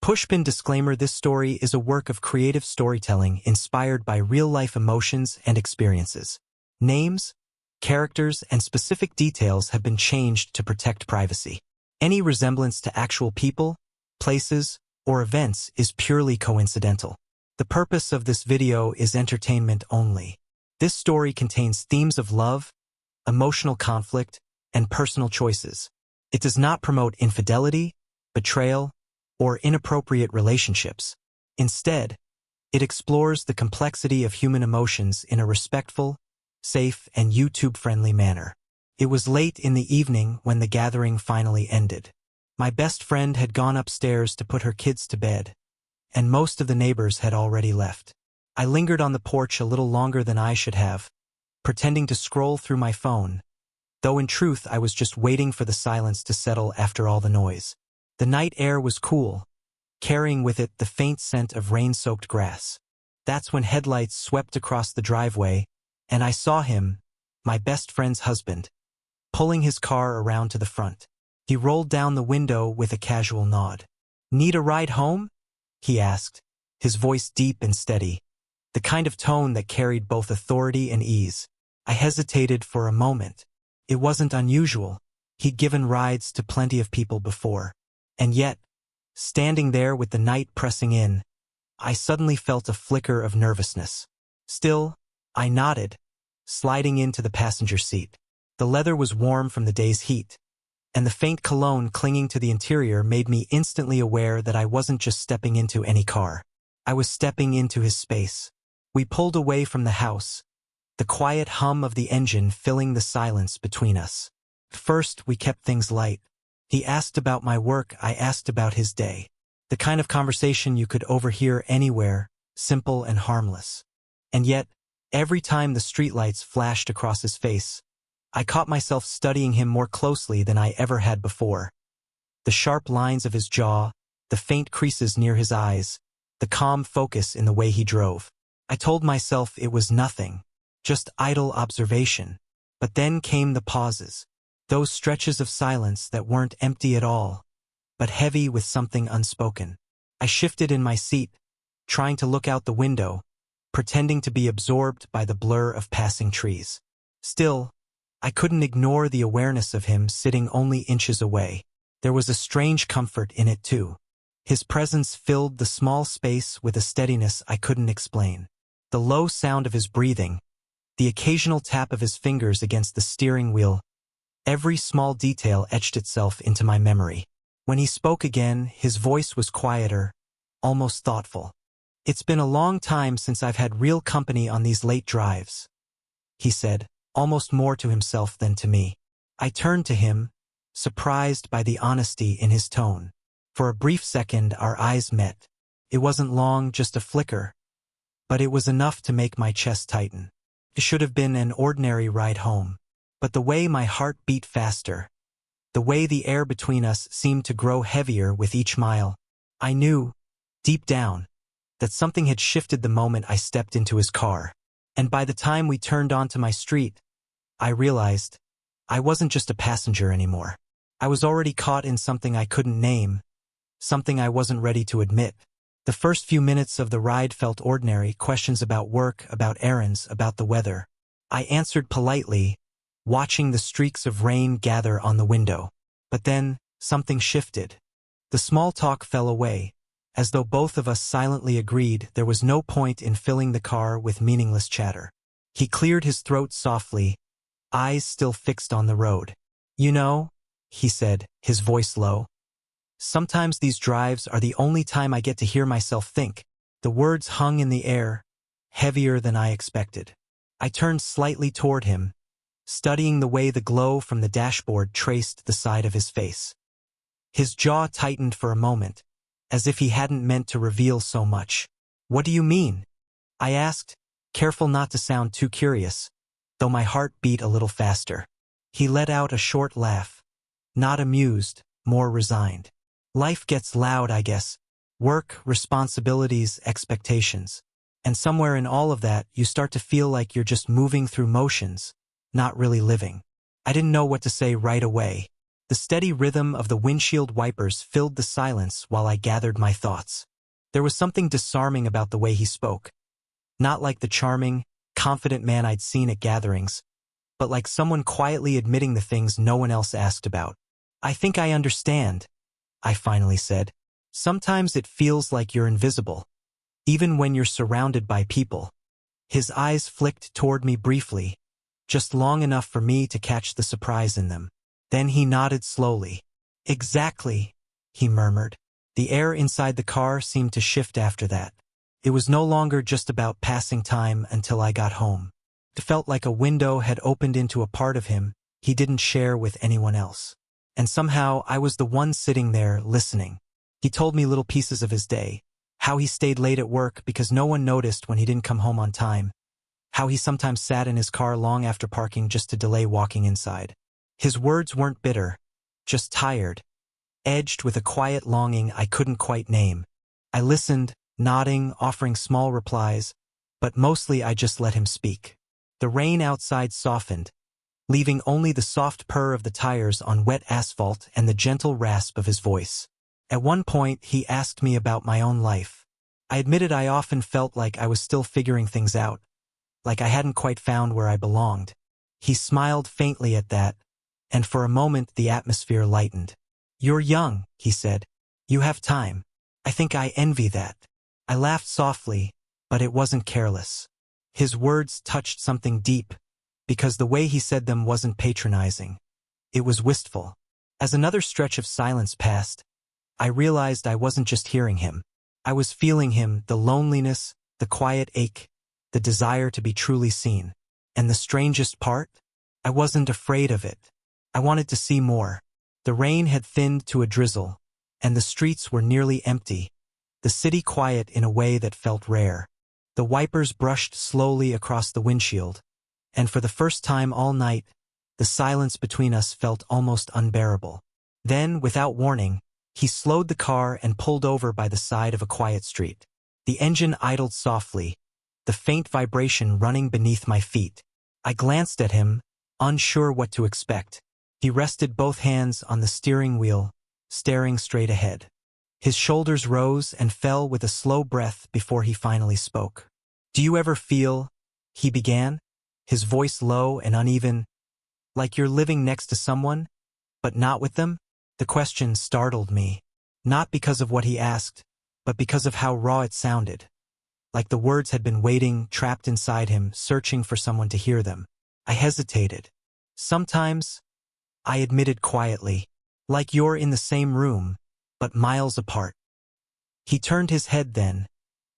Pushpin disclaimer: this story is a work of creative storytelling inspired by real-life emotions and experiences. Names, characters, and specific details have been changed to protect privacy. Any resemblance to actual people, places, or events is purely coincidental. The purpose of this video is entertainment only. This story contains themes of love, emotional conflict, and personal choices. It does not promote infidelity, betrayal, or inappropriate relationships. Instead, it explores the complexity of human emotions in a respectful, safe, and YouTube-friendly manner. It was late in the evening when the gathering finally ended. My best friend had gone upstairs to put her kids to bed, and most of the neighbors had already left. I lingered on the porch a little longer than I should have, pretending to scroll through my phone, though in truth I was just waiting for the silence to settle after all the noise. The night air was cool, carrying with it the faint scent of rain-soaked grass. That's when headlights swept across the driveway, and I saw him, my best friend's husband, pulling his car around to the front. He rolled down the window with a casual nod. "Need a ride home?" he asked, his voice deep and steady, the kind of tone that carried both authority and ease. I hesitated for a moment. It wasn't unusual. He'd given rides to plenty of people before. And yet, standing there with the night pressing in, I suddenly felt a flicker of nervousness. Still, I nodded, sliding into the passenger seat. The leather was warm from the day's heat, and the faint cologne clinging to the interior made me instantly aware that I wasn't just stepping into any car. I was stepping into his space. We pulled away from the house, the quiet hum of the engine filling the silence between us. First, we kept things light. He asked about my work, I asked about his day. The kind of conversation you could overhear anywhere, simple and harmless. And yet, every time the streetlights flashed across his face, I caught myself studying him more closely than I ever had before. The sharp lines of his jaw, the faint creases near his eyes, the calm focus in the way he drove. I told myself it was nothing, just idle observation. But then came the pauses. Those stretches of silence that weren't empty at all, but heavy with something unspoken. I shifted in my seat, trying to look out the window, pretending to be absorbed by the blur of passing trees. Still, I couldn't ignore the awareness of him sitting only inches away. There was a strange comfort in it too. His presence filled the small space with a steadiness I couldn't explain. The low sound of his breathing, the occasional tap of his fingers against the steering wheel, every small detail etched itself into my memory. When he spoke again, his voice was quieter, almost thoughtful. "It's been a long time since I've had real company on these late drives," he said, almost more to himself than to me. I turned to him, surprised by the honesty in his tone. For a brief second, our eyes met. It wasn't long, just a flicker, but it was enough to make my chest tighten. It should have been an ordinary ride home. But the way my heart beat faster, the way the air between us seemed to grow heavier with each mile, I knew, deep down, that something had shifted the moment I stepped into his car. And by the time we turned onto my street, I realized I wasn't just a passenger anymore. I was already caught in something I couldn't name, something I wasn't ready to admit. The first few minutes of the ride felt ordinary, questions about work, about errands, about the weather. I answered politely, watching the streaks of rain gather on the window. But then, something shifted. The small talk fell away, as though both of us silently agreed there was no point in filling the car with meaningless chatter. He cleared his throat softly, eyes still fixed on the road. "You know," he said, his voice low, "sometimes these drives are the only time I get to hear myself think." The words hung in the air, heavier than I expected. I turned slightly toward him, studying the way the glow from the dashboard traced the side of his face. His jaw tightened for a moment, as if he hadn't meant to reveal so much. "What do you mean?" I asked, careful not to sound too curious, though my heart beat a little faster. He let out a short laugh, not amused, more resigned. "Life gets loud, I guess. Work, responsibilities, expectations. And somewhere in all of that, you start to feel like you're just moving through motions, not really living." I didn't know what to say right away. The steady rhythm of the windshield wipers filled the silence while I gathered my thoughts. There was something disarming about the way he spoke. Not like the charming, confident man I'd seen at gatherings, but like someone quietly admitting the things no one else asked about. "I think I understand," I finally said. "Sometimes it feels like you're invisible, even when you're surrounded by people." His eyes flicked toward me briefly, just long enough for me to catch the surprise in them. Then he nodded slowly. "Exactly," he murmured. The air inside the car seemed to shift after that. It was no longer just about passing time until I got home. It felt like a window had opened into a part of him he didn't share with anyone else. And somehow I was the one sitting there listening. He told me little pieces of his day, how he stayed late at work because no one noticed when he didn't come home on time, how he sometimes sat in his car long after parking just to delay walking inside. His words weren't bitter, just tired, edged with a quiet longing I couldn't quite name. I listened, nodding, offering small replies, but mostly I just let him speak. The rain outside softened, leaving only the soft purr of the tires on wet asphalt and the gentle rasp of his voice. At one point, he asked me about my own life. I admitted I often felt like I was still figuring things out, like I hadn't quite found where I belonged. He smiled faintly at that, and for a moment the atmosphere lightened. "You're young," he said. "You have time. I think I envy that." I laughed softly, but it wasn't careless. His words touched something deep, because the way he said them wasn't patronizing. It was wistful. As another stretch of silence passed, I realized I wasn't just hearing him. I was feeling him, the loneliness, the quiet ache, the desire to be truly seen. And the strangest part? I wasn't afraid of it. I wanted to see more. The rain had thinned to a drizzle, and the streets were nearly empty, the city quiet in a way that felt rare. The wipers brushed slowly across the windshield, and for the first time all night, the silence between us felt almost unbearable. Then, without warning, he slowed the car and pulled over by the side of a quiet street. The engine idled softly, the faint vibration running beneath my feet. I glanced at him, unsure what to expect. He rested both hands on the steering wheel, staring straight ahead. His shoulders rose and fell with a slow breath before he finally spoke. "Do you ever feel," he began, his voice low and uneven, "like you're living next to someone, but not with them?" The question startled me, not because of what he asked, but because of how raw it sounded. Like the words had been waiting, trapped inside him, searching for someone to hear them. I hesitated. "Sometimes," I admitted quietly, "like you're in the same room, but miles apart." He turned his head then,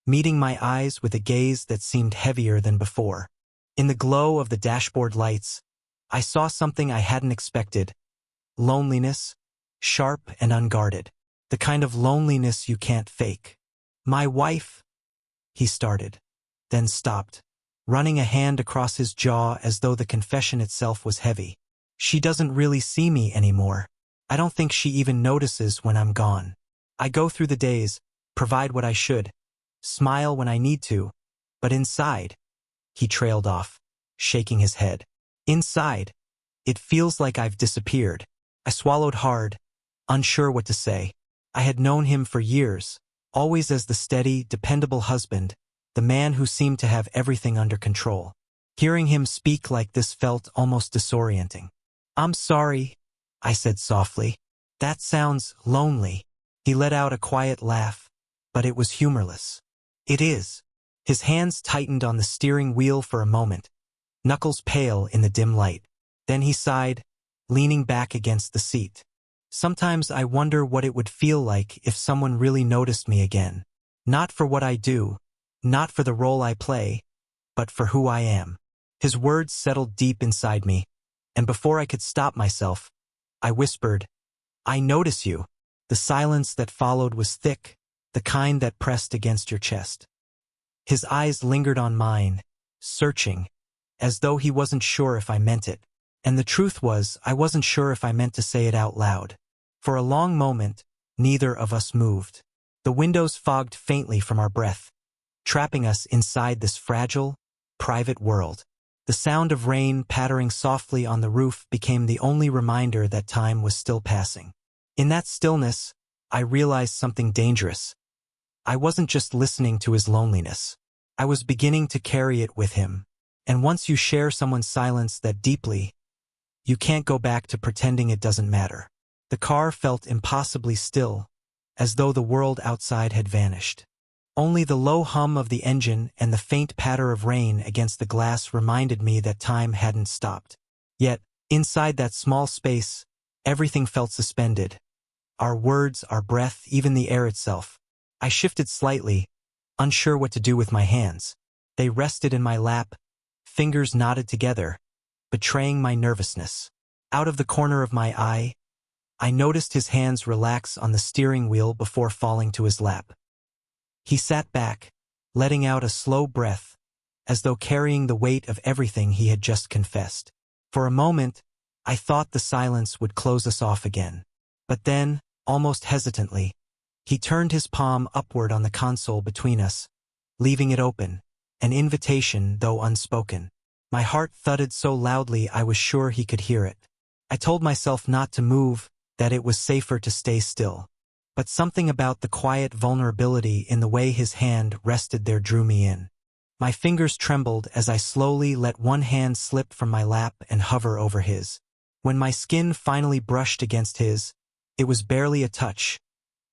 meeting my eyes with a gaze that seemed heavier than before. In the glow of the dashboard lights, I saw something I hadn't expected. Loneliness, sharp and unguarded. The kind of loneliness you can't fake. "My wife," he started, then stopped, running a hand across his jaw as though the confession itself was heavy. "She doesn't really see me anymore. I don't think she even notices when I'm gone. I go through the days, provide what I should, smile when I need to, but inside," he trailed off, shaking his head. "Inside, it feels like I've disappeared." I swallowed hard, unsure what to say. I had known him for years, always as the steady, dependable husband, the man who seemed to have everything under control. Hearing him speak like this felt almost disorienting. "I'm sorry," I said softly. "That sounds lonely." He let out a quiet laugh, but it was humorless. "It is." His hands tightened on the steering wheel for a moment, knuckles pale in the dim light. Then he sighed, leaning back against the seat. "Sometimes I wonder what it would feel like if someone really noticed me again. Not for what I do, not for the role I play, but for who I am." His words settled deep inside me, and before I could stop myself, I whispered, "I notice you." The silence that followed was thick, the kind that pressed against your chest. His eyes lingered on mine, searching, as though he wasn't sure if I meant it. And the truth was, I wasn't sure if I meant to say it out loud. For a long moment, neither of us moved. The windows fogged faintly from our breath, trapping us inside this fragile, private world. The The sound of rain pattering softly on the roof became the only reminder that time was still passing. In that stillness, I realized something dangerous. I wasn't just listening to his loneliness. I was beginning to carry it with him. And once you share someone's silence that deeply, you can't go back to pretending it doesn't matter. The car felt impossibly still, as though the world outside had vanished. Only the low hum of the engine and the faint patter of rain against the glass reminded me that time hadn't stopped. Yet, inside that small space, everything felt suspended. Our words, our breath, even the air itself. I shifted slightly, unsure what to do with my hands. They rested in my lap, fingers knotted together, betraying my nervousness. Out of the corner of my eye, I noticed his hands relax on the steering wheel before falling to his lap. He sat back, letting out a slow breath, as though carrying the weight of everything he had just confessed. For a moment, I thought the silence would close us off again. But then, almost hesitantly, he turned his palm upward on the console between us, leaving it open, an invitation though unspoken. My heart thudded so loudly I was sure he could hear it. I told myself not to move, that it was safer to stay still. But something about the quiet vulnerability in the way his hand rested there drew me in. My fingers trembled as I slowly let one hand slip from my lap and hover over his. When my skin finally brushed against his, it was barely a touch,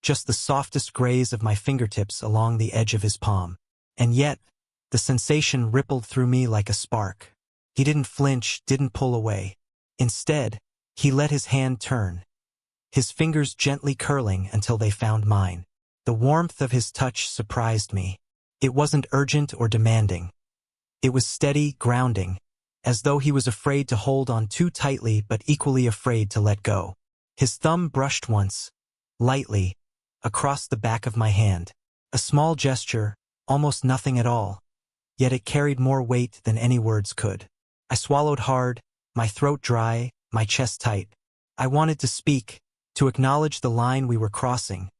just the softest graze of my fingertips along the edge of his palm. And yet, the sensation rippled through me like a spark. He didn't flinch, didn't pull away. Instead, he let his hand turn, his fingers gently curling until they found mine. The warmth of his touch surprised me. It wasn't urgent or demanding. It was steady, grounding, as though he was afraid to hold on too tightly but equally afraid to let go. His thumb brushed once, lightly, across the back of my hand. A small gesture, almost nothing at all, yet it carried more weight than any words could. I swallowed hard, my throat dry, my chest tight. I wanted to speak, to acknowledge the line we were crossing,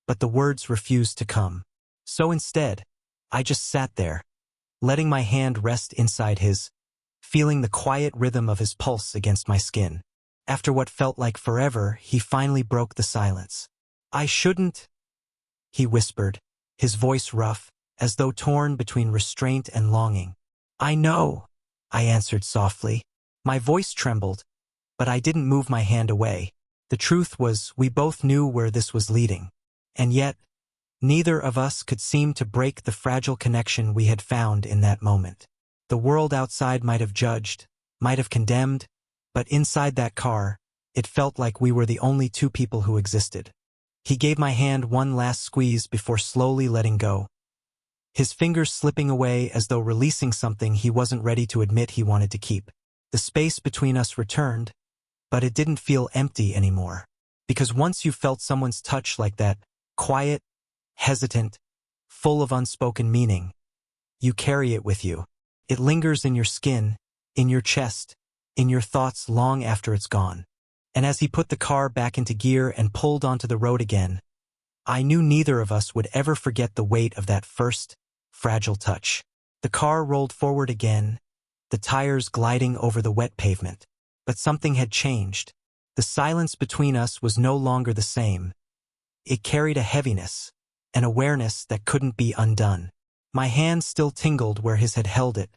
but the words refused to come. So instead, I just sat there, letting my hand rest inside his, feeling the quiet rhythm of his pulse against my skin. After what felt like forever, he finally broke the silence. "I shouldn't," he whispered, his voice rough, as though torn between restraint and longing. "I know," I answered softly. My voice trembled, but I didn't move my hand away. The truth was, we both knew where this was leading. And yet, neither of us could seem to break the fragile connection we had found in that moment. The world outside might have judged, might have condemned, but inside that car, it felt like we were the only two people who existed. He gave my hand one last squeeze before slowly letting go, his fingers slipping away as though releasing something he wasn't ready to admit he wanted to keep. The space between us returned, but it didn't feel empty anymore. Because once you felt someone's touch like that, quiet, hesitant, full of unspoken meaning, you carry it with you. It lingers in your skin, in your chest, in your thoughts long after it's gone. And as he put the car back into gear and pulled onto the road again, I knew neither of us would ever forget the weight of that first, fragile touch. The car rolled forward again, the tires gliding over the wet pavement. But something had changed. The silence between us was no longer the same. It carried a heaviness, an awareness that couldn't be undone. My hand still tingled where his had held it,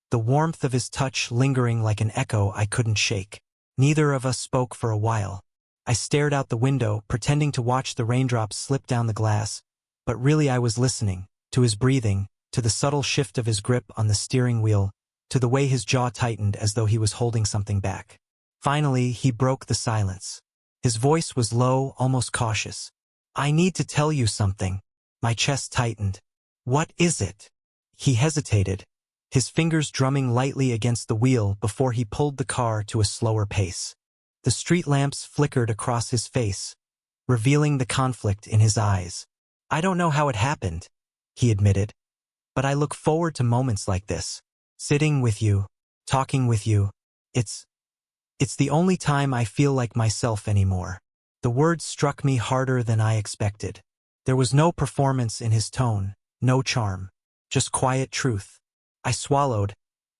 the warmth of his touch lingering like an echo I couldn't shake. Neither of us spoke for a while. I stared out the window, pretending to watch the raindrops slip down the glass, but really I was listening, to his breathing, to the subtle shift of his grip on the steering wheel, to the way his jaw tightened as though he was holding something back. Finally, he broke the silence. His voice was low, almost cautious. "I need to tell you something." My chest tightened. "What is it?" He hesitated, his fingers drumming lightly against the wheel before he pulled the car to a slower pace. The street lamps flickered across his face, revealing the conflict in his eyes. "I don't know how it happened," he admitted, "but I look forward to moments like this. Sitting with you, talking with you. It's the only time I feel like myself anymore." The words struck me harder than I expected. There was no performance in his tone, no charm, just quiet truth. I swallowed,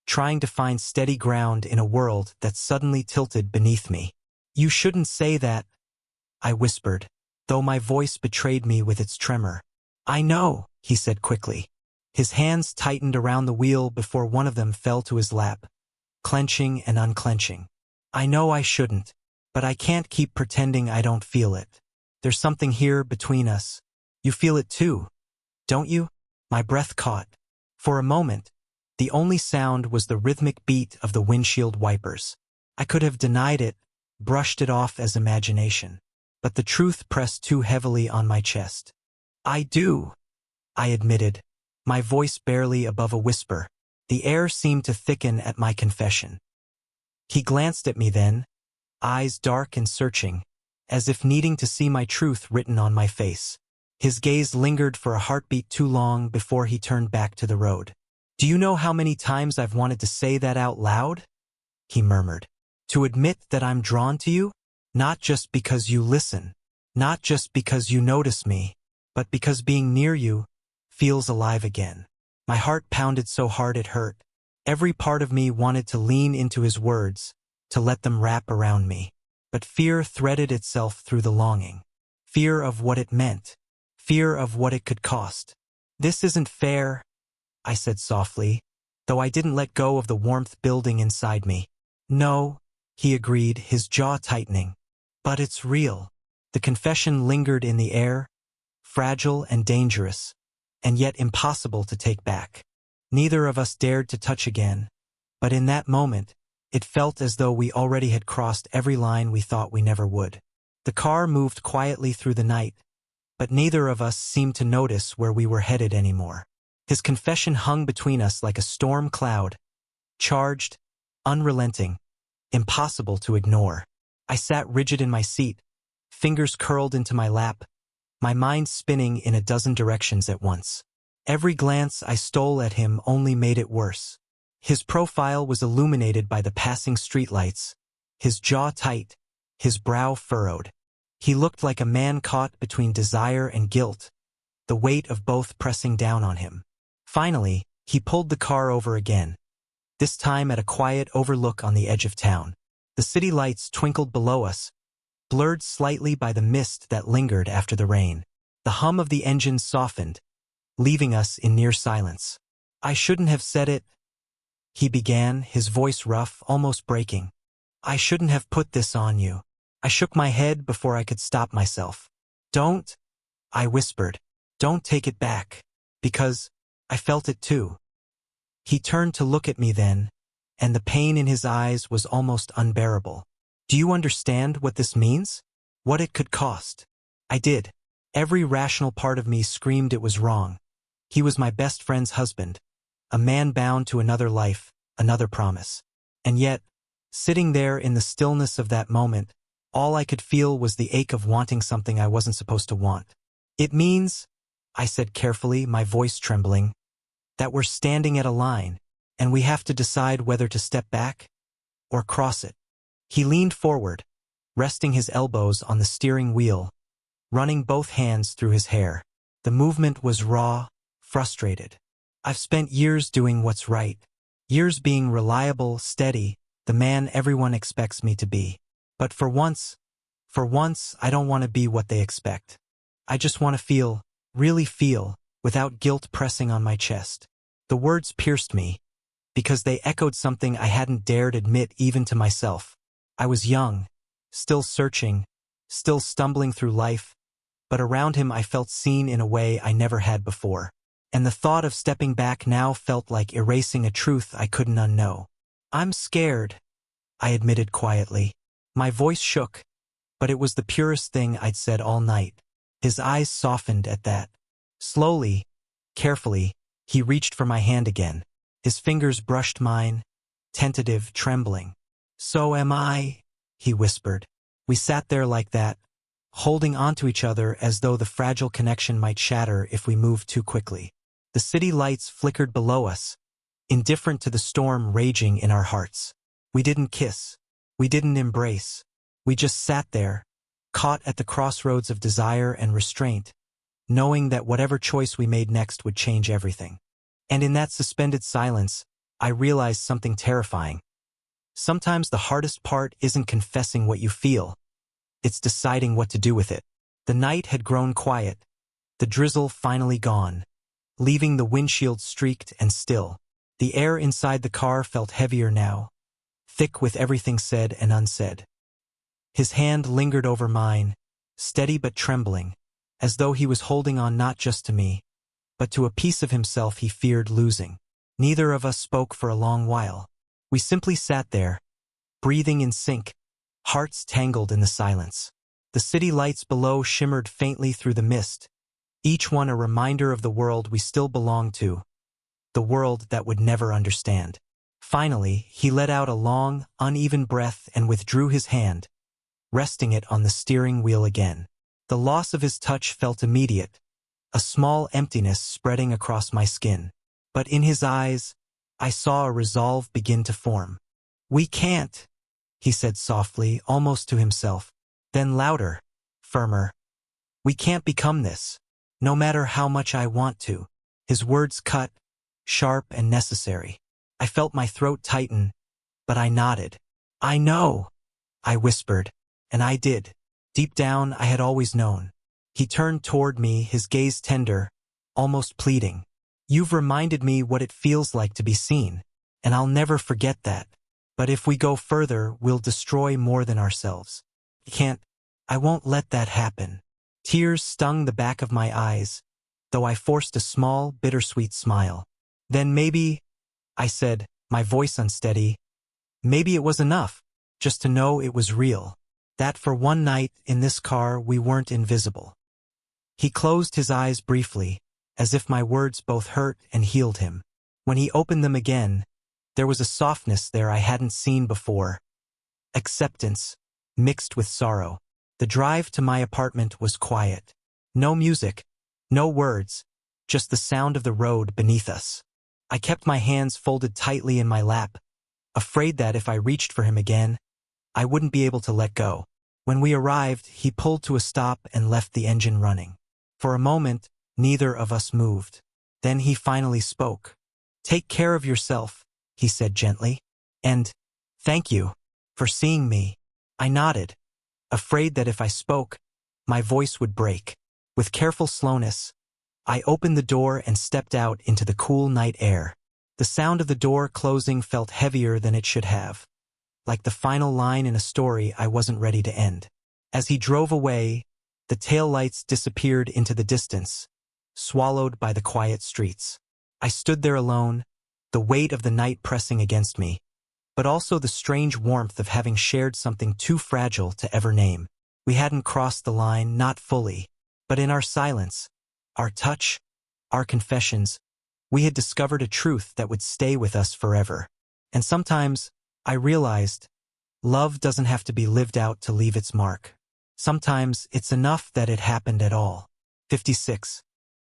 trying to find steady ground in a world that suddenly tilted beneath me. "You shouldn't say that," I whispered, though my voice betrayed me with its tremor. "I know," he said quickly. His hands tightened around the wheel before one of them fell to his lap, clenching and unclenching. "I know I shouldn't, but I can't keep pretending I don't feel it. There's something here between us. You feel it too, don't you?" My breath caught. For a moment, the only sound was the rhythmic beat of the windshield wipers. I could have denied it, brushed it off as imagination. But the truth pressed too heavily on my chest. "I do," I admitted, my voice barely above a whisper. The air seemed to thicken at my confession. He glanced at me then, eyes dark and searching, as if needing to see my truth written on my face. His gaze lingered for a heartbeat too long before he turned back to the road. "Do you know how many times I've wanted to say that out loud?" he murmured. "To admit that I'm drawn to you? Not just because you listen, not just because you notice me, but because being near you feels alive again." My heart pounded so hard it hurt. Every part of me wanted to lean into his words, to let them wrap around me. But fear threaded itself through the longing. Fear of what it meant. Fear of what it could cost. "This isn't fair," I said softly, though I didn't let go of the warmth building inside me. "No," he agreed, his jaw tightening. "But it's real." The confession lingered in the air, fragile and dangerous, and yet impossible to take back. Neither of us dared to touch again, but in that moment, it felt as though we already had crossed every line we thought we never would. The car moved quietly through the night, but neither of us seemed to notice where we were headed anymore. His confession hung between us like a storm cloud, charged, unrelenting, impossible to ignore. I sat rigid in my seat, fingers curled into my lap, my mind spinning in a dozen directions at once. Every glance I stole at him only made it worse. His profile was illuminated by the passing streetlights, his jaw tight, his brow furrowed. He looked like a man caught between desire and guilt, the weight of both pressing down on him. Finally, he pulled the car over again, this time at a quiet overlook on the edge of town. The city lights twinkled below us, blurred slightly by the mist that lingered after the rain. The hum of the engine softened, leaving us in near silence. "I shouldn't have said it," he began, his voice rough, almost breaking. "I shouldn't have put this on you." I shook my head before I could stop myself. "Don't," I whispered. "Don't take it back." Because I felt it too. He turned to look at me then, and the pain in his eyes was almost unbearable. "Do you understand what this means? What it could cost?" I did. Every rational part of me screamed it was wrong. He was my best friend's husband, a man bound to another life, another promise. And yet, sitting there in the stillness of that moment, all I could feel was the ache of wanting something I wasn't supposed to want. "It means," I said carefully, my voice trembling, "that we're standing at a line, and we have to decide whether to step back or cross it." He leaned forward, resting his elbows on the steering wheel, running both hands through his hair. The movement was raw, frustrated. "I've spent years doing what's right, years being reliable, steady, the man everyone expects me to be. But for once, I don't want to be what they expect. I just want to feel, really feel, without guilt pressing on my chest." The words pierced me, because they echoed something I hadn't dared admit even to myself. I was young, still searching, still stumbling through life, but around him I felt seen in a way I never had before. And the thought of stepping back now felt like erasing a truth I couldn't unknow. "I'm scared," I admitted quietly. My voice shook, but it was the purest thing I'd said all night. His eyes softened at that. Slowly, carefully, he reached for my hand again. His fingers brushed mine, tentative, trembling. "So am I," he whispered. We sat there like that, holding onto each other as though the fragile connection might shatter if we moved too quickly. The city lights flickered below us, indifferent to the storm raging in our hearts. We didn't kiss. We didn't embrace. We just sat there, caught at the crossroads of desire and restraint, knowing that whatever choice we made next would change everything. And in that suspended silence, I realized something terrifying. Sometimes the hardest part isn't confessing what you feel. It's deciding what to do with it. The night had grown quiet, the drizzle finally gone, leaving the windshield streaked and still. The air inside the car felt heavier now, thick with everything said and unsaid. His hand lingered over mine, steady but trembling, as though he was holding on not just to me, but to a piece of himself he feared losing. Neither of us spoke for a long while. We simply sat there, breathing in sync, hearts tangled in the silence. The city lights below shimmered faintly through the mist, each one a reminder of the world we still belonged to, the world that would never understand. Finally, he let out a long, uneven breath and withdrew his hand, resting it on the steering wheel again. The loss of his touch felt immediate, a small emptiness spreading across my skin. But in his eyes, I saw a resolve begin to form. "We can't," he said softly, almost to himself. Then louder, firmer. "We can't become this, no matter how much I want to." His words cut, sharp and necessary. I felt my throat tighten, but I nodded. "I know," I whispered, and I did. Deep down, I had always known. He turned toward me, his gaze tender, almost pleading. "You've reminded me what it feels like to be seen, and I'll never forget that. But if we go further, we'll destroy more than ourselves. I won't let that happen." Tears stung the back of my eyes, though I forced a small, bittersweet smile. "Then maybe," I said, my voice unsteady, "maybe it was enough, just to know it was real. That for one night in this car we weren't invisible." He closed his eyes briefly, as if my words both hurt and healed him. When he opened them again, there was a softness there I hadn't seen before. Acceptance, mixed with sorrow. The drive to my apartment was quiet. No music, no words, just the sound of the road beneath us. I kept my hands folded tightly in my lap, afraid that if I reached for him again, I wouldn't be able to let go. When we arrived, he pulled to a stop and left the engine running. For a moment, neither of us moved. Then he finally spoke. "Take care of yourself," he said gently. "And thank you for seeing me." I nodded, afraid that if I spoke, my voice would break. With careful slowness, I opened the door and stepped out into the cool night air. The sound of the door closing felt heavier than it should have, like the final line in a story I wasn't ready to end. As he drove away, the taillights disappeared into the distance, swallowed by the quiet streets. I stood there alone, the weight of the night pressing against me, but also the strange warmth of having shared something too fragile to ever name. We hadn't crossed the line, not fully, but in our silence, our touch, our confessions, we had discovered a truth that would stay with us forever. And sometimes, I realized, love doesn't have to be lived out to leave its mark. Sometimes it's enough that it happened at all. 56.